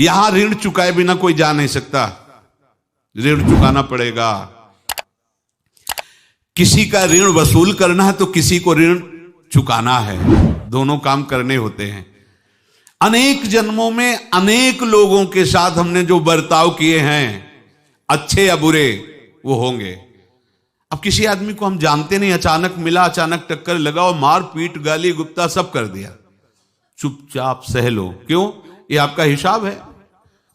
यहां ऋण चुकाए बिना कोई जा नहीं सकता, ऋण चुकाना पड़ेगा। किसी का ऋण वसूल करना है तो किसी को ऋण चुकाना है, दोनों काम करने होते हैं। अनेक जन्मों में अनेक लोगों के साथ हमने जो बर्ताव किए हैं, अच्छे या बुरे, वो होंगे। अब किसी आदमी को हम जानते नहीं, अचानक मिला, अचानक टक्कर लगा और मार पीट गाली गुप्ता सब कर दिया, चुपचाप सह लो। क्यों? ये आपका हिसाब है,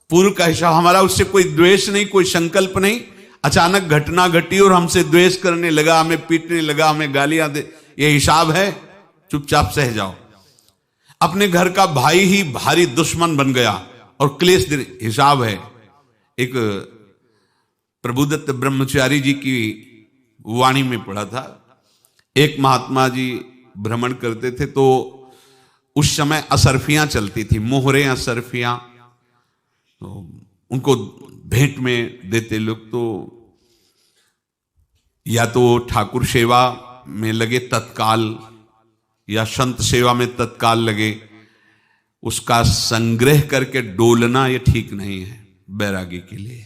पूर्व का हिसाब। हमारा उससे कोई द्वेष नहीं, कोई संकल्प नहीं। अचानक घटना घटी और हमसे द्वेष करने लगा, हमें पीटने लगा, हमें गालियां दे, ये हिसाब है, चुपचाप सह जाओ। अपने घर का भाई ही भारी दुश्मन बन गया और क्लेश दे, हिसाब है। एक प्रभुदत्त ब्रह्मचारी जी की वाणी में पढ़ा था, एक महात्मा जी भ्रमण करते थे तो उस समय असरफियां चलती थी, मोहरे असरफियां, तो उनको भेंट में देते लोग। तो या तो ठाकुर सेवा में लगे तत्काल या संत सेवा में तत्काल लगे, उसका संग्रह करके डोलना ये ठीक नहीं है बैरागी के लिए,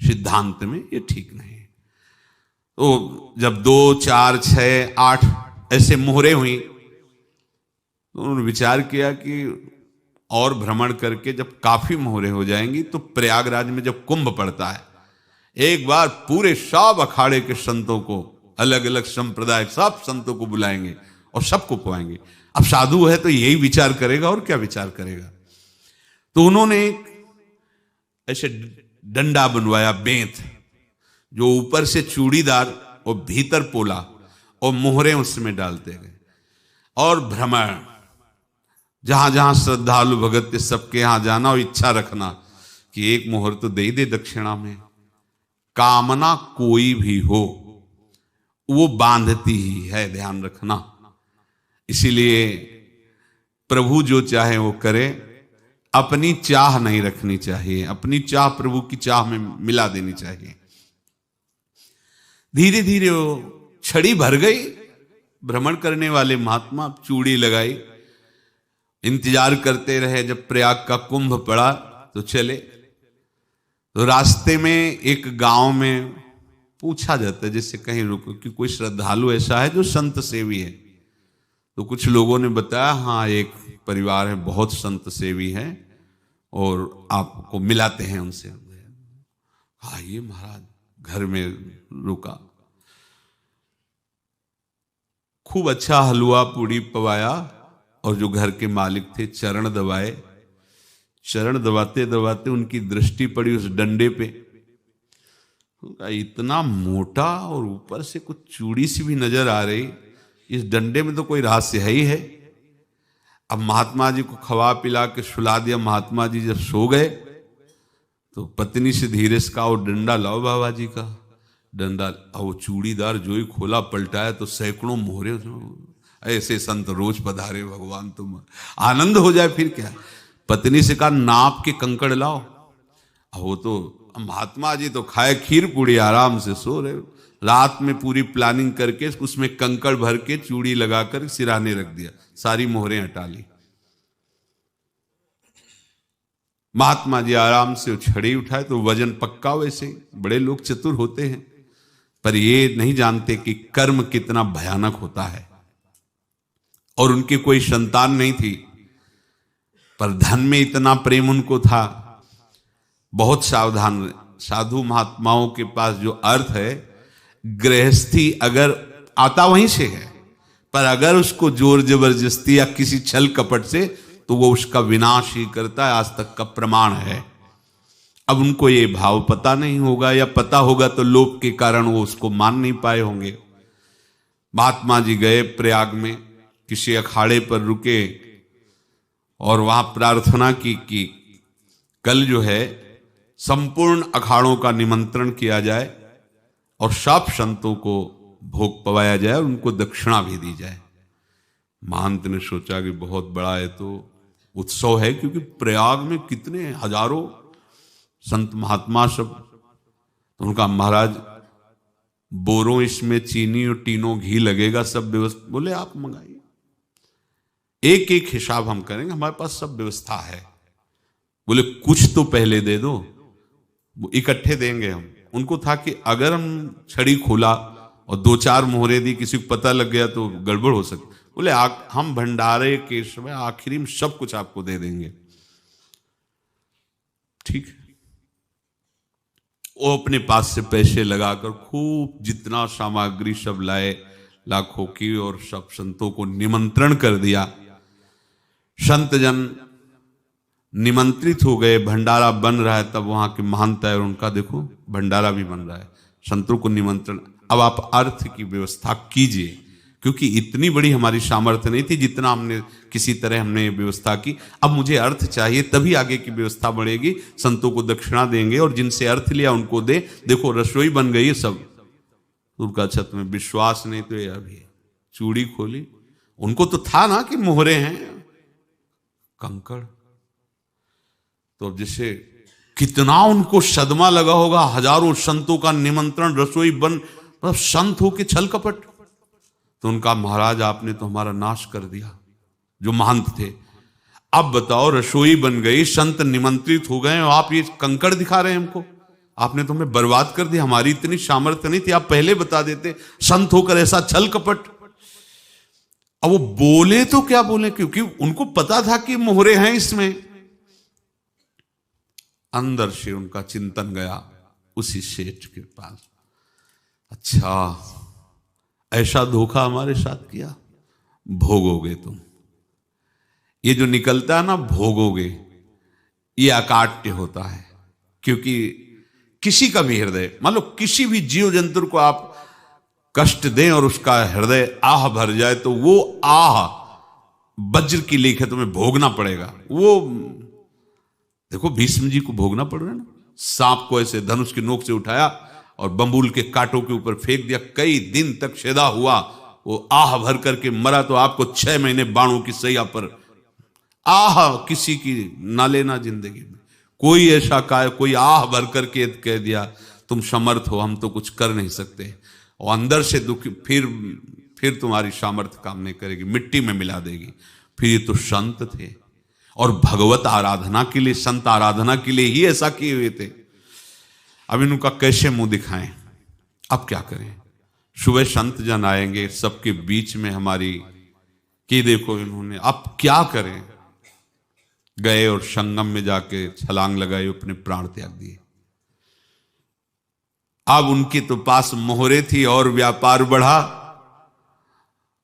सिद्धांत में ये ठीक नहीं है। तो जब 2, 4, 6, 8 ऐसे मोहरे हुई तो उन्होंने विचार किया कि और भ्रमण करके जब काफी मोहरे हो जाएंगी तो प्रयागराज में जब कुंभ पड़ता है, एक बार पूरे सब अखाड़े के संतों को, अलग अलग संप्रदाय सब संतों को बुलाएंगे और सबको पवाएंगे। अब साधु है तो यही विचार करेगा और क्या विचार करेगा। तो उन्होंने ऐसे डंडा बनवाया, बेंत, जो ऊपर से चूड़ीदार और भीतर पोला, और मोहरे उसमें डालते गए और भ्रमण, जहां जहां श्रद्धालु भगत थे सबके यहां जाना और इच्छा रखना कि एक मोहर तो दे दे दक्षिणा में। कामना कोई भी हो वो बांधती ही है, ध्यान रखना। इसीलिए प्रभु जो चाहे वो करे, अपनी चाह नहीं रखनी चाहिए, अपनी चाह प्रभु की चाह में मिला देनी चाहिए। धीरे धीरे वो छड़ी भर गई, भ्रमण करने वाले महात्मा चूड़ी लगाई, इंतजार करते रहे। जब प्रयाग का कुंभ पड़ा तो चले। तो रास्ते में एक गांव में पूछा जाता है, जैसे कहीं रुको कि कोई श्रद्धालु ऐसा है जो संत सेवी है। तो कुछ लोगों ने बताया, हाँ एक परिवार है बहुत संत सेवी है और आपको मिलाते हैं उनसे। आइए महाराज, घर में रुका, खूब अच्छा हलवा पूड़ी पवाया और जो घर के मालिक थे चरण दबाए। चरण दबाते दबाते उनकी दृष्टि पड़ी उस डंडे पे, इतना मोटा और ऊपर से कुछ चूड़ी सी भी नजर आ रही, इस डंडे में तो कोई रहस्य है ही है। अब महात्मा जी को खवा पिला के सुला दिया। महात्मा जी जब सो गए तो पत्नी से धीरे से कहा, वो डंडा लाओ बाबा जी का डंडा। वो चूड़ीदार जो ही खोला पलटाया तो सैकड़ों मोहरे। ऐसे संत रोज पधारे भगवान, तुम आनंद हो जाए फिर क्या। पत्नी से कहा, नाप के कंकड़ लाओ। वो तो महात्मा जी तो खाए खीर पूड़ी, आराम से सो रहे। रात में पूरी प्लानिंग करके उसमें कंकड़ भर के चूड़ी लगाकर सिराने रख दिया, सारी मोहरें हटा ली। महात्मा जी आराम से छड़ी उठाए तो वजन पक्का। वैसे बड़े लोग चतुर होते हैं, पर ये नहीं जानते कि कर्म कितना भयानक होता है। और उनकी कोई संतान नहीं थी, पर धन में इतना प्रेम उनको था। बहुत सावधान। साधु महात्माओं के पास जो अर्थ है, गृहस्थी अगर आता वहीं से है, पर अगर उसको जोर जबरदस्ती या किसी छल कपट से, तो वो उसका विनाश ही करता है। आज तक का प्रमाण है। अब उनको ये भाव पता नहीं होगा, या पता होगा तो लोभ के कारण वो उसको मान नहीं पाए होंगे। महात्मा जी गए प्रयाग में, किसी अखाड़े पर रुके और वहां प्रार्थना की कि कल जो है संपूर्ण अखाड़ों का निमंत्रण किया जाए और सब संतों को भोग पवाया जाए और उनको दक्षिणा भी दी जाए। महंत ने सोचा कि बहुत बड़ा है तो उत्सव है, क्योंकि प्रयाग में कितने हजारों संत महात्मा सब। तो उनका, महाराज बोरों इसमें चीनी और टीनों घी लगेगा, सब व्यवस्था। बोले आप मंगाइए, एक एक हिसाब हम करेंगे, हमारे पास सब व्यवस्था है। बोले कुछ तो पहले दे दो, वो इकट्ठे देंगे हम। उनको था कि अगर हम छड़ी खोला और 2-4 मोहरे दी, किसी को पता लग गया तो गड़बड़ हो सकती। बोले हम भंडारे के समय आखिरी में सब कुछ आपको दे देंगे। ठीक है। वो अपने पास से पैसे लगाकर खूब जितना सामग्री सब लाए लाखों की, और सब संतों को निमंत्रण कर दिया। संत जन निमंत्रित हो गए, भंडारा बन रहा है। तब वहां के महंत है और उनका देखो भंडारा भी बन रहा है, संतों को निमंत्रण। अब आप अर्थ की व्यवस्था कीजिए, क्योंकि इतनी बड़ी हमारी सामर्थ्य नहीं थी जितना हमने किसी तरह हमने व्यवस्था की। अब मुझे अर्थ चाहिए, तभी आगे की व्यवस्था बढ़ेगी। संतों को दक्षिणा देंगे और जिनसे अर्थ लिया उनको दे। देखो रसोई बन गई है सब। उनका छत में विश्वास नहीं तो ये अभी चूड़ी खोली। उनको तो था ना कि मोहरे हैं कंकड़। तो अब जैसे कितना उनको सदमा लगा होगा, हजारों संतों का निमंत्रण, रसोई बन, मतलब संत हो के छल कपट। तो उनका महाराज आपने तो हमारा नाश कर दिया, जो महंत थे। अब बताओ रसोई बन गई, संत निमंत्रित हो गए और आप ये कंकड़ दिखा रहे हैं हमको। आपने तो हमें बर्बाद कर दिया, हमारी इतनी सामर्थ्य नहीं थी, आप पहले बता देते। संत होकर ऐसा छल कपट। अब वो बोले तो क्या बोले, क्योंकि उनको पता था कि मोहरे हैं इसमें। अंदर से उनका चिंतन गया उसी सेठ के पास, अच्छा ऐसा धोखा हमारे साथ किया, भोगोगे तुम। ये जो निकलता है ना भोगोगे, ये अकाट्य होता है। क्योंकि किसी का भी हृदय, मान लो किसी भी जीव जंतु को आप कष्ट दें और उसका हृदय आह भर जाए, तो वो आह वज्र की लेख है, तुम्हें भोगना पड़ेगा। वो देखो भीष्म जी को भोगना पड़ रहा है ना। सांप को ऐसे धनुष की नोक से उठाया और बंबूल के कांटों के ऊपर फेंक दिया, कई दिन तक शेदा हुआ, वो आह भर करके मरा। तो आपको 6 महीने बाणों की सैया पर आह किसी की ना लेना जिंदगी में। कोई ऐसा कोई आह भर करके कह दिया तुम समर्थ हो, हम तो कुछ कर नहीं सकते, और अंदर से दुख, फिर तुम्हारी सामर्थ्य काम नहीं करेगी, मिट्टी में मिला देगी। फिर ये तो संत थे और भगवत आराधना के लिए, संत आराधना के लिए ही ऐसा किए हुए थे। अब इनका कैसे मुंह दिखाएं, अब क्या करें। सुबह संत जन आएंगे, सबके बीच में हमारी कि देखो इन्होंने, अब क्या करें। गए और संगम में जाके छलांग लगाई, अपने प्राण त्याग दिए। अब उनके तो पास मोहरे थी और व्यापार बढ़ा,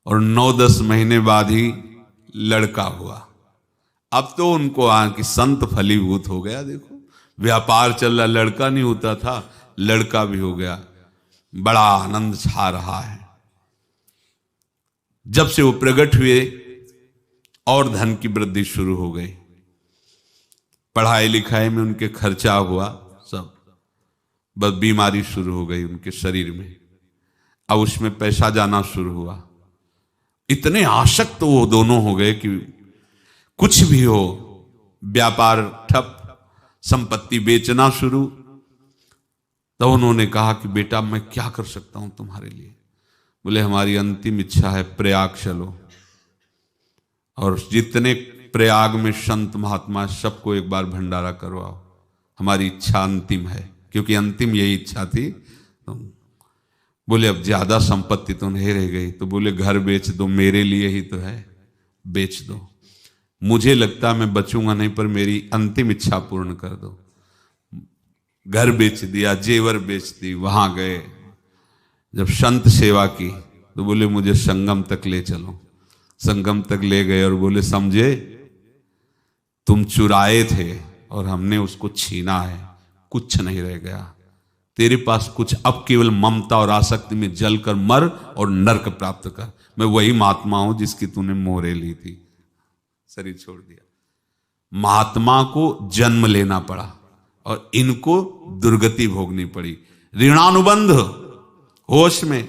और 9-10 महीने बाद ही लड़का हुआ। अब तो उनको कि संत फलीभूत हो गया। देखो व्यापार चल रहा, लड़का नहीं होता था, लड़का भी हो गया, बड़ा आनंद छा रहा है। जब से वो प्रकट हुए और धन की वृद्धि शुरू हो गई, पढ़ाई लिखाई में उनके खर्चा हुआ सब, बस बीमारी शुरू हो गई उनके शरीर में। अब उसमें पैसा जाना शुरू हुआ। इतने आसक्त तो वो दोनों हो गए कि कुछ भी हो, व्यापार ठप, संपत्ति बेचना शुरू। तो उन्होंने कहा कि बेटा मैं क्या कर सकता हूं तुम्हारे लिए। बोले हमारी अंतिम इच्छा है प्रयाग चलो, और जितने प्रयाग में संत महात्मा सबको एक बार भंडारा करवाओ, हमारी इच्छा अंतिम है। क्योंकि अंतिम यही इच्छा थी। तो बोले अब ज्यादा संपत्ति तो नहीं रह गई। तो बोले घर बेच दो, मेरे लिए ही तो है, बेच दो। मुझे लगता मैं बचूंगा नहीं, पर मेरी अंतिम इच्छा पूर्ण कर दो। घर बेच दिया, जेवर बेच दी। वहां गए, जब संत सेवा की तो बोले मुझे संगम तक ले चलो। संगम तक ले गए और बोले समझे तुम चुराए थे और हमने उसको छीना है, कुछ नहीं रह गया तेरे पास कुछ। अब केवल ममता और आसक्ति में जलकर मर और नरक प्राप्त कर। मैं वही महात्मा हूं जिसकी तूने मोहरे ली थी, शरीर छोड़ दिया। महात्मा को जन्म लेना पड़ा और इनको दुर्गति भोगनी पड़ी। ऋणानुबंध होश में।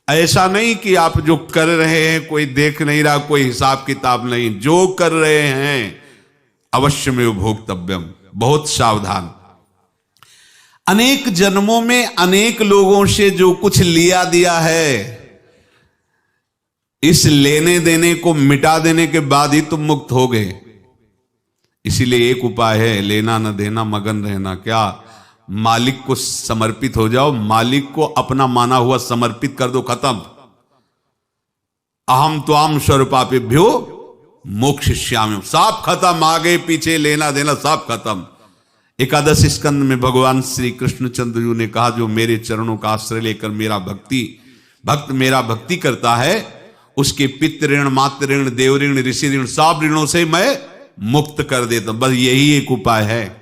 ऐसा नहीं कि आप जो कर रहे हैं कोई देख नहीं रहा, कोई हिसाब किताब नहीं। जो कर रहे हैं अवश्य में भोक्तव्यम, बहुत सावधान। अनेक जन्मों में अनेक लोगों से जो कुछ लिया दिया है, इस लेने देने को मिटा देने के बाद ही तुम मुक्त हो गए। इसीलिए एक उपाय है, लेना न देना मगन रहना। क्या? मालिक को समर्पित हो जाओ, मालिक को अपना माना हुआ समर्पित कर दो, खत्म। अहम त्वाम स्वरूपापेभ्यो मोक्षयिष्यामि, सब खत्म, आगे पीछे लेना देना सब खत्म। एकादश स्कंद में भगवान श्री कृष्णचंद्र जी ने कहा, जो मेरे चरणों का आश्रय लेकर भक्त मेरा भक्ति करता है, उसके पितृ ऋण, मातृ ऋण, देव ऋण, ऋषि ऋण, सब ऋणों से मैं मुक्त कर देता हूं। बस यही एक उपाय है।